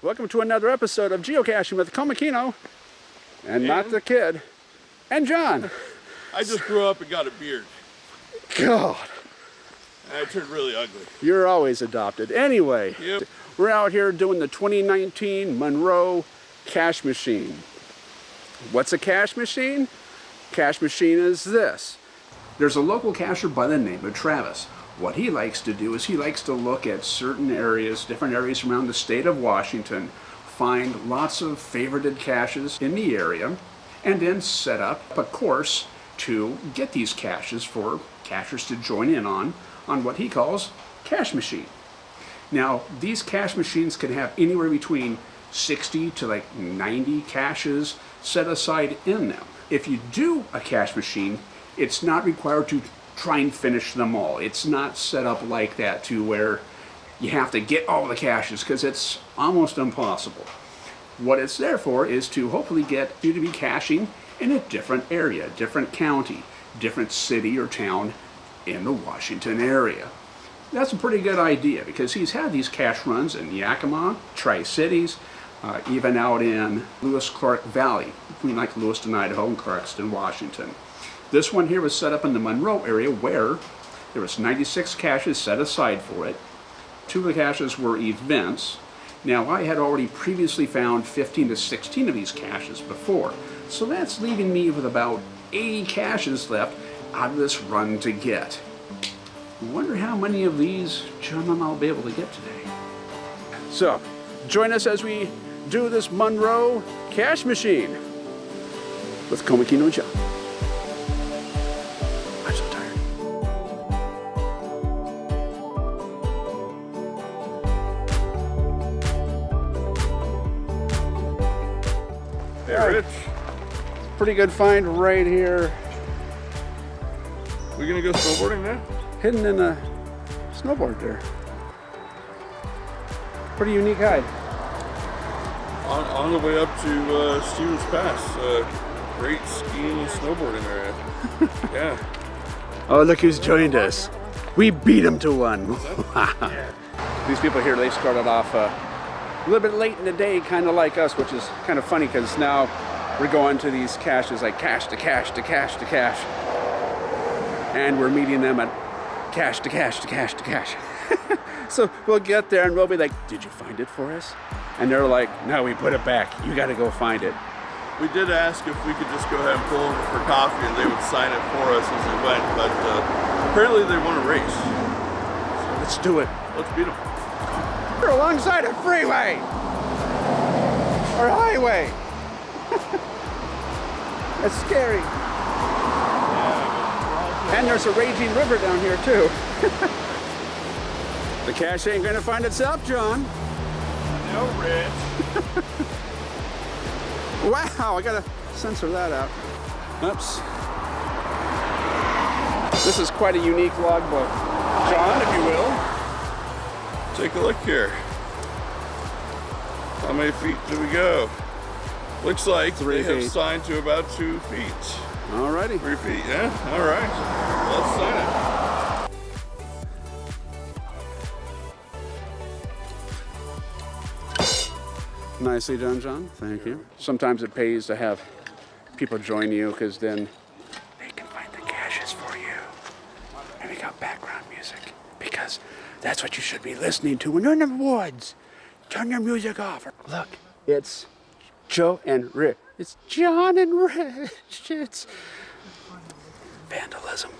Welcome to another episode of Geocaching with Komikino, and not the kid, and John. I just grew up and got a beard. God. And I turned really ugly. You're always adopted. Anyway, Yep. We're out here doing the 2019 Monroe cache machine. What's a cache machine? Cache machine is this. There's a local cacher by the name of Travis. What he likes to do is he likes to look at certain areas, different areas around the state of Washington, find lots of favorited caches in the area, and then set up a course to get these caches for cachers to join in on what he calls cache machine. Now, these cache machines can have anywhere between 60 to like 90 caches set aside in them. If you do a cache machine, it's not required to try and finish them all. It's not set up like that to where you have to get all the caches, because it's almost impossible. What it's there for is to hopefully get you to be caching in a different area, different county, different city or town in the Washington area. That's a pretty good idea, because he's had these cache runs in Yakima, Tri-Cities, even out in Lewis-Clark Valley, between like Lewiston, Idaho and Clarkston, Washington. This one here was set up in the Monroe area where there was 96 caches set aside for it. 2 of the caches were events. Now, I had already previously found 15 to 16 of these caches before, so that's leaving me with about 80 caches left out of this run to get. I wonder how many of these gentlemen I'll be able to get today. So, join us as we do this Monroe cache machine with Komikino John. I'm so tired. Hey, Rich. Pretty good find right here. We gonna go snowboarding now? Hidden in a snowboard there. Pretty unique hide. On the way up to Stevens Pass. Great skiing and snowboarding area. Yeah. Oh, look who's joined us. We beat him to one. These people here, they started off a little bit late in the day, kind of like us, which is kind of funny because now we're going to these caches like cache to cache to cache to cache. And we're meeting them at cache to cache to cache to cache. So we'll get there and we'll be like, did you find it for us? And they're like, no, we put it back. You got to go find it. We did ask if we could just go ahead and pull over for coffee and they would sign it for us as they went, but apparently they want to race. So let's do it. Let's beat them. We're alongside a freeway or a highway. That's scary. Yeah, And there's a raging river down here too. The cache ain't gonna find itself, John. no, Rich. Wow, I gotta censor that out. Oops. This is quite a unique logbook. John, if you will. Take a look here. How many feet do we go? Looks like 3 they have feet. signed to about 2 feet. Alrighty. 3 feet, yeah? All right. Let's sign it. Nicely done, John. Thank you. Sometimes it pays to have people join you, because then they can find the caches for you. And we got background music, because that's what you should be listening to when you're in the woods. Turn your music off. Look, it's Joe and Rich. It's John and Rich. It's vandalism.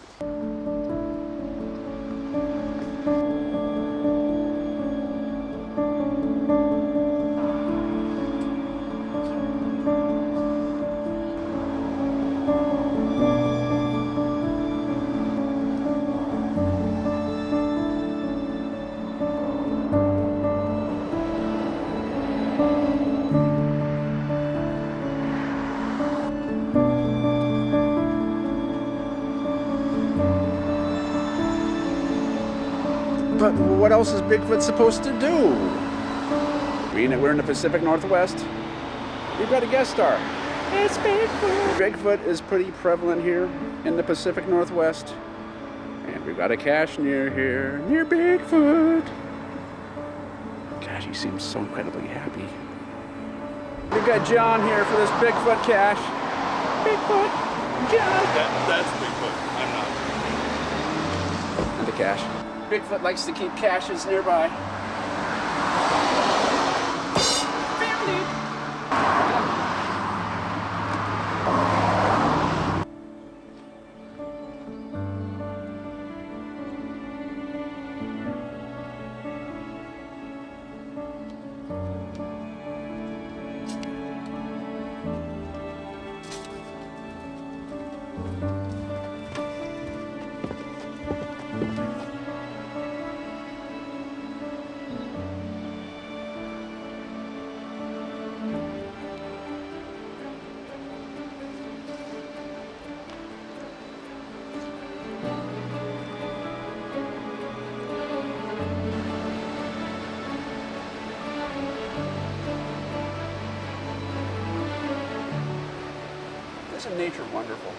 But what else is Bigfoot supposed to do? Being that we're in the Pacific Northwest, we've got a guest star. It's Bigfoot. Bigfoot is pretty prevalent here in the Pacific Northwest. And we've got a cache near here, near Bigfoot. Gosh, She seems so incredibly happy. We've got John here for this Bigfoot cache. Bigfoot, John. That's Bigfoot. I'm not. And the cache. Bigfoot likes to keep caches nearby. Isn't nature wonderful?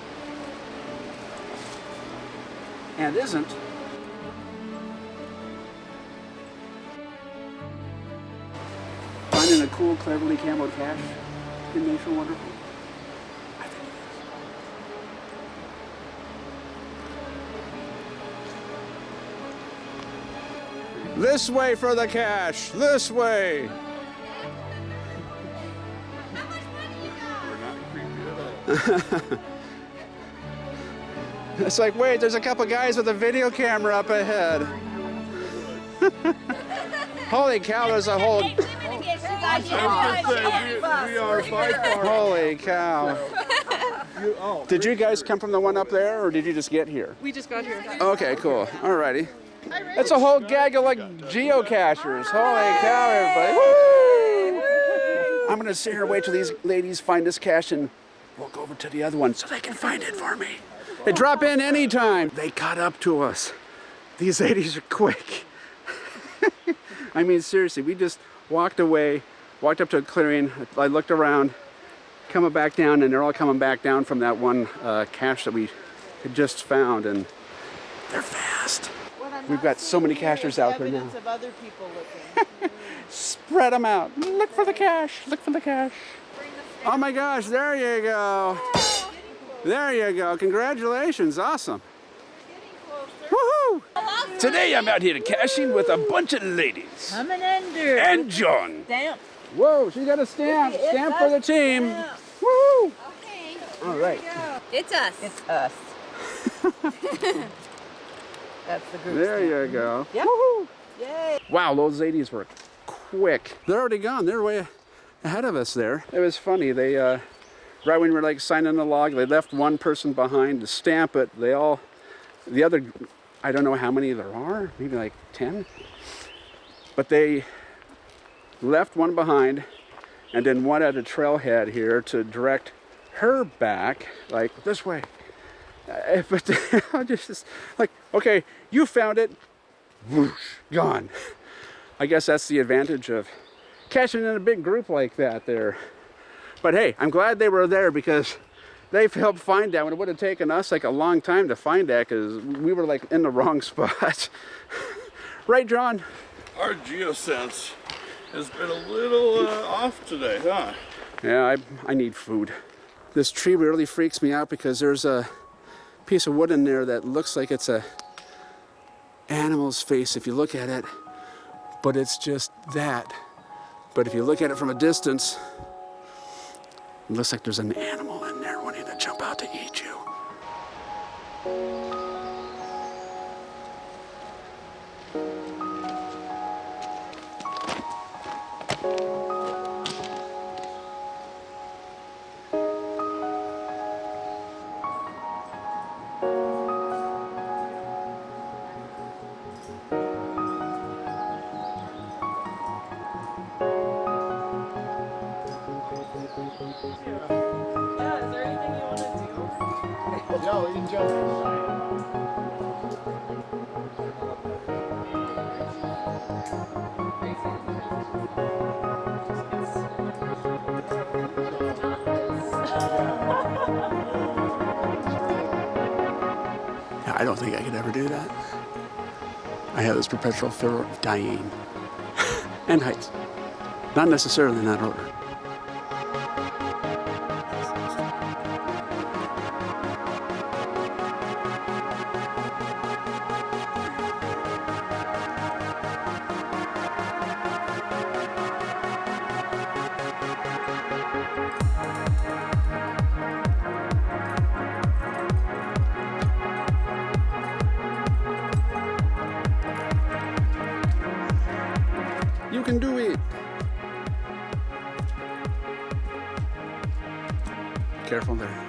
And isn't finding a cool, cleverly camoed cache in nature wonderful? I think it is. This way for the cache. This way. It's like, wait, there's a couple guys with a video camera up ahead. Holy cow, there's a whole... We are by far. Holy cow. Did you guys come from the one up there, or did you just get here? We just got here. Okay, cool. Alrighty. It's a whole gaggle of geocachers. Holy cow, everybody. Woo! I'm going to sit here and wait till these ladies find this cache, and we'll go over to the other one so they can find it for me. They drop in anytime. They caught up to us. These ladies are quick. I mean, seriously, we just walked away, walked up to a clearing. I looked around, coming back down, and they're all coming back down from that one cache that we had just found, and they're fast. We've got so many cachers out there now. Of other people looking. Spread them out. Look for the cache. Look for the cache. Oh my gosh, there you go. There you go. Congratulations. Awesome. Woohoo! Today I'm out here caching with a bunch of ladies. Coming under. And John. Stamp. Whoa, she got a stamp. Stamp for the team. Stamp. Woo! Okay. All right. It's us. It's us. That's the group. There stamp. you go. Yep. Woohoo! Yay. Wow, those ladies were quick. They're already gone. They're way ahead of us there. It was funny. They, right when we were like signing the log, they left one person behind to stamp it. They all, the other, I don't know how many there are, maybe like 10. But they left one behind and then one at a trailhead here to direct her back, like this way. But I'm just like, okay, you found it, whoosh, gone. I guess that's the advantage of caching in a big group like that there. But hey, I'm glad they were there because they've helped find that. When it would have taken us like a long time to find that because we were like in the wrong spot. Right, John? Our geosense has been a little off today, huh? Yeah, I need food. This tree really freaks me out because there's a piece of wood in there that looks like it's a animal's face if you look at it, but it's just that. But if you look at it from a distance, it looks like there's an animal in there wanting to jump out to eat you. Yeah, is there anything you want to do? Yeah, we can jump in. Yeah, I don't think I could ever do that. I have this perpetual fear of dying and heights. Not necessarily in that order. You can do it. Careful there.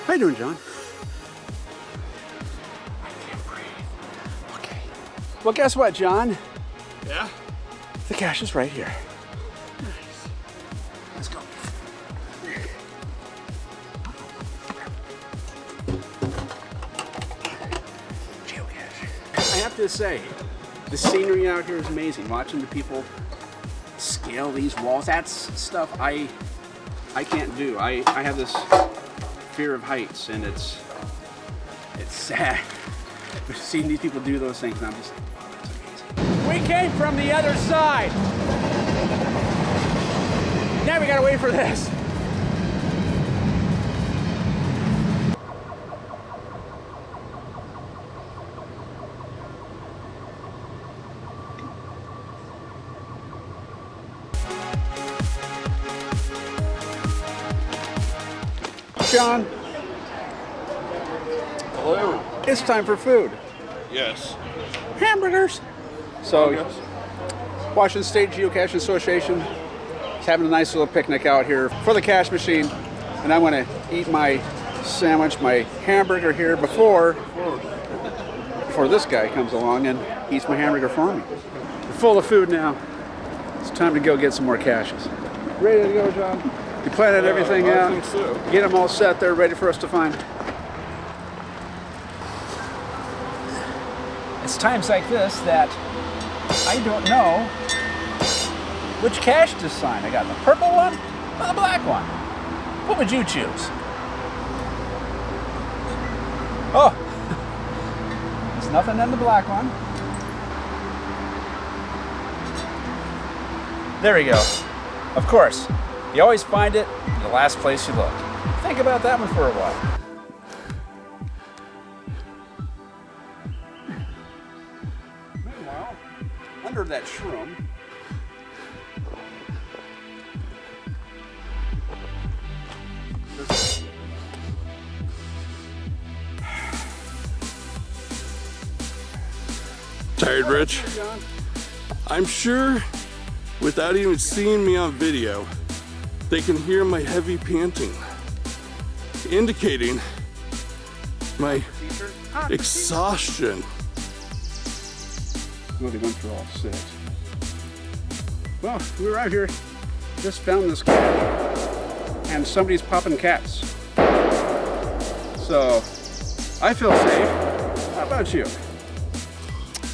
How you doing, John? I can't breathe. Okay. Well, guess what, John? Yeah? The cache is right here. Let's go. I have to say, the scenery out here is amazing. Watching the people scale these walls, that's stuff I can't do. I have this fear of heights, and it's sad. Seeing these people do those things, and I'm just like, wow, that's amazing. We came from the other side. Now we gotta wait for this. John, Hello. it's time for food. Yes. Hamburgers. So, Yes. Washington State Geocaching Association is having a nice little picnic out here for the cache machine, and I want to eat my sandwich, my hamburger here before this guy comes along and eats my hamburger for me. We're full of food now. It's time to go get some more caches. Ready to go, John? You planted everything I out? think so. Get them all set there, ready for us to find. It's times like this that I don't know which cache to sign. I got the purple one or the black one. What would you choose? Oh, there's nothing in the black one. There we go. Of course, you always find it in the last place you look. Think about that one for a while. Meanwhile, under that shroom, Tired, Rich? I'm sure, without even seeing me on video, they can hear my heavy panting, indicating my exhaustion. Well, they went through all 6. Well, we were out here, just found this cat, and somebody's popping cats. So, I feel safe. How about you?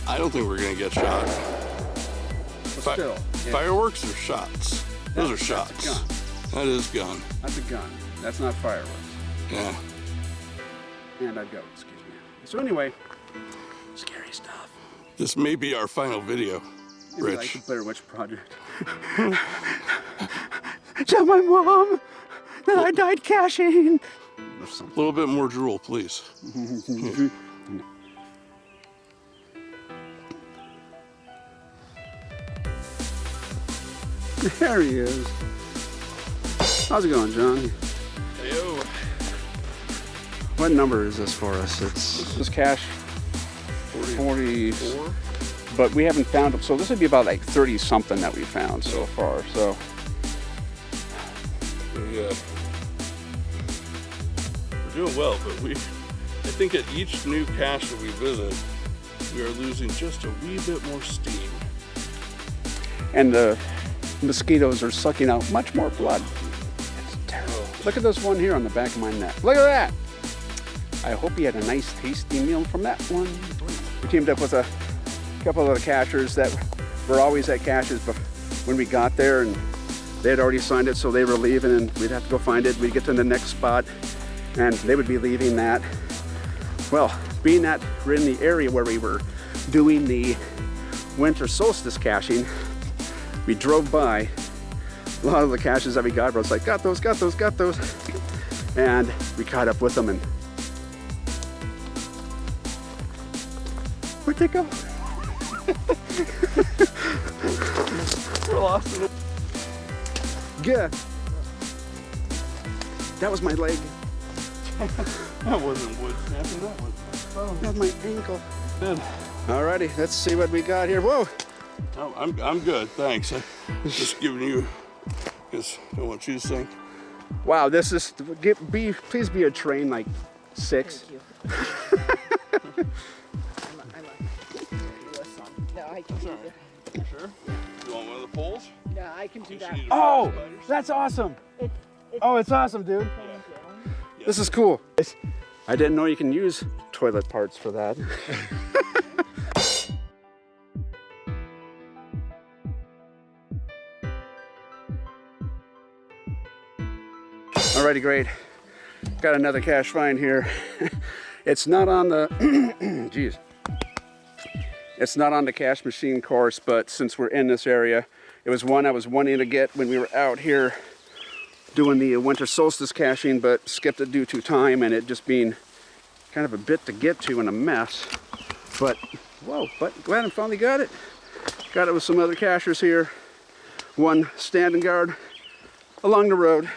I don't think we're gonna get shot. But still, yeah. Fireworks or shots? Those are shots. That's a gun. That is gun. That's a gun. That's not fireworks. Yeah. And I've got, excuse me. So anyway, scary stuff. This may be our final video, Maybe like Rich. the Blair Witch Project. Tell my mom that I died caching. Or A something. little bit more drool, please. There he is. How's it going, John? Yo. What number is this for us? It's this cache 40, but we haven't found them. So this would be about like 30 something that we found so far. So We're doing well, but I think at each new cache that we visit, we are losing just a wee bit more steam. and the mosquitoes are sucking out much more blood. It's terrible. Look at this one here on the back of my neck. Look at that. I hope you had a nice tasty meal from that one. We teamed up with a couple of the cachers that were always at caches, but when we got there, and They had already signed it, so they were leaving, and we'd have to go find it. We'd get to the next spot, and they would be leaving that. Well, being that we're in the area where we were doing the winter solstice caching, we drove by a lot of the caches that we got. I was like, got those, got those, got those. And we caught up with them, and where'd they go? We're lost in it. Yeah. That was my leg. That wasn't wood snapping, that was my phone. That was my ankle. Good. Alrighty, let's see what we got here. Whoa. Oh, I'm good, thanks. I was just giving you, because I don't want you to think. Wow, this is, please be a train like 6. Thank you. No, I can do that. You sure? You want one of the poles? No, I can do that. Oh, that's awesome. Oh, it's awesome, dude. This is cool. I didn't know you can use toilet parts for that. Alrighty, great. Got another cache find here. It's not on the, geez. It's not on the cache machine course, but since we're in this area, it was one I was wanting to get when we were out here doing the winter solstice caching, but skipped it due to time and it just being kind of a bit to get to and a mess. But, whoa, but glad I finally got it. Got it with some other cachers here. One standing guard along the road.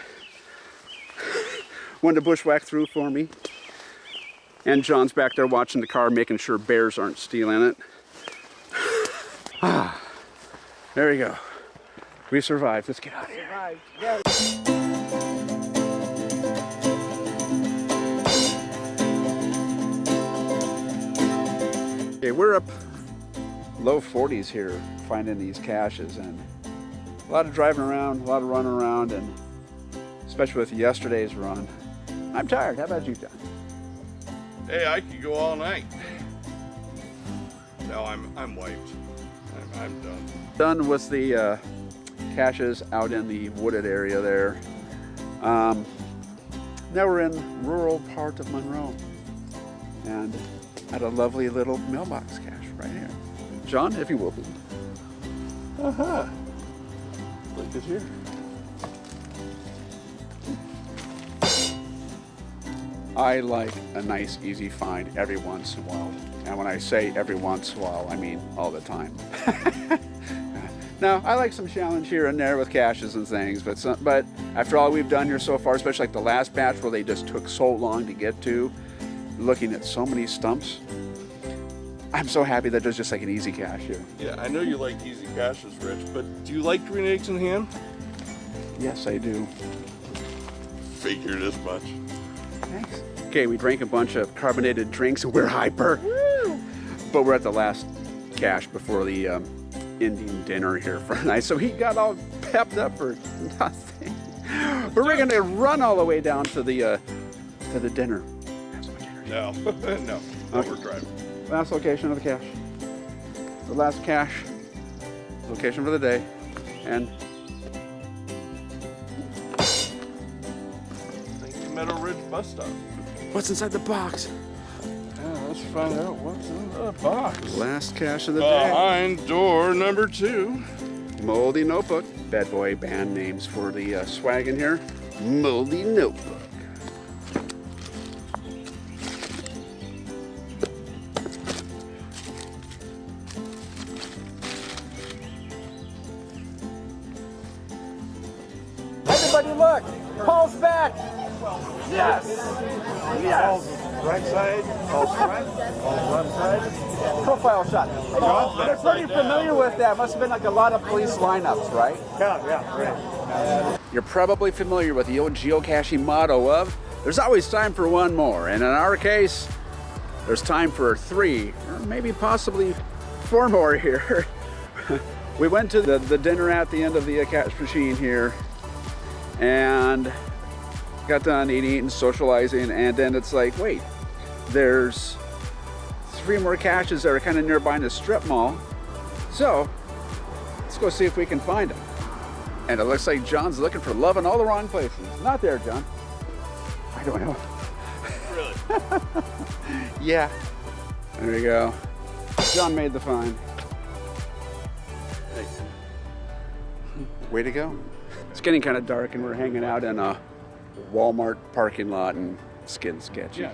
One to bushwhack through for me. And John's back there watching the car, making sure bears aren't stealing it. Ah, there we go. We survived. Let's get out of here. Survived. Yeah. Okay, we're up low 40s here finding these caches, and a lot of driving around, a lot of running around, and especially with yesterday's run. I'm tired. How about you, John? Hey, I could go all night. No, I'm wiped. I'm done. Done with the caches out in the wooded area there. Now we're in rural part of Monroe, and at a lovely little mailbox cache right here. John, if you will, please. Uh-huh. Look at here. I like a nice, easy find every once in a while. And when I say every once in a while, I mean all the time. Now, I like some challenge here and there with caches and things, but after all we've done here so far, especially like the last batch where they just took so long to get to, looking at so many stumps, I'm so happy that there's just like an easy cache here. Yeah, I know you like easy caches, Rich, but do you like green eggs in ham? Yes, I do. Figured as much. Thanks. Okay, we drank a bunch of carbonated drinks and we're hyper. Woo! But we're at the last cache before the Indian dinner here for tonight. So he got all pepped up for nothing. But we're gonna run all the way down to the dinner. Have some dinner. No, no, Okay. we're driving. Last location of the cache. The last cache location for the day. And Thank you, Meadow Ridge bus stop. what's inside the box? Yeah, let's find out what's in the box. Last cache of the day. Behind door number 2. Moldy Notebook. Bad boy band names for the swag in here. Moldy Notebook. Everybody look! Paul's back! Yes! Yes! Right side, Paul's front, Paul's left side. Profile shot. They're pretty familiar with that. Must have been like a lot of police lineups, right? Yeah, right. You're probably familiar with the old geocaching motto of, there's always time for one more. And in our case, there's time for 3, or maybe possibly 4 more here. We went to the dinner at the end of the cache machine here and got done eating and socializing, and then it's like, wait, there's 3 more caches that are kind of nearby in the strip mall. So let's go see if we can find them. And it looks like John's looking for love in all the wrong places. Not there, John. I don't know. Really? Yeah. There you go. John made the find. Thanks. Way to go. It's getting kind of dark and we're hanging out in a Walmart parking lot and it's getting sketchy. Yeah.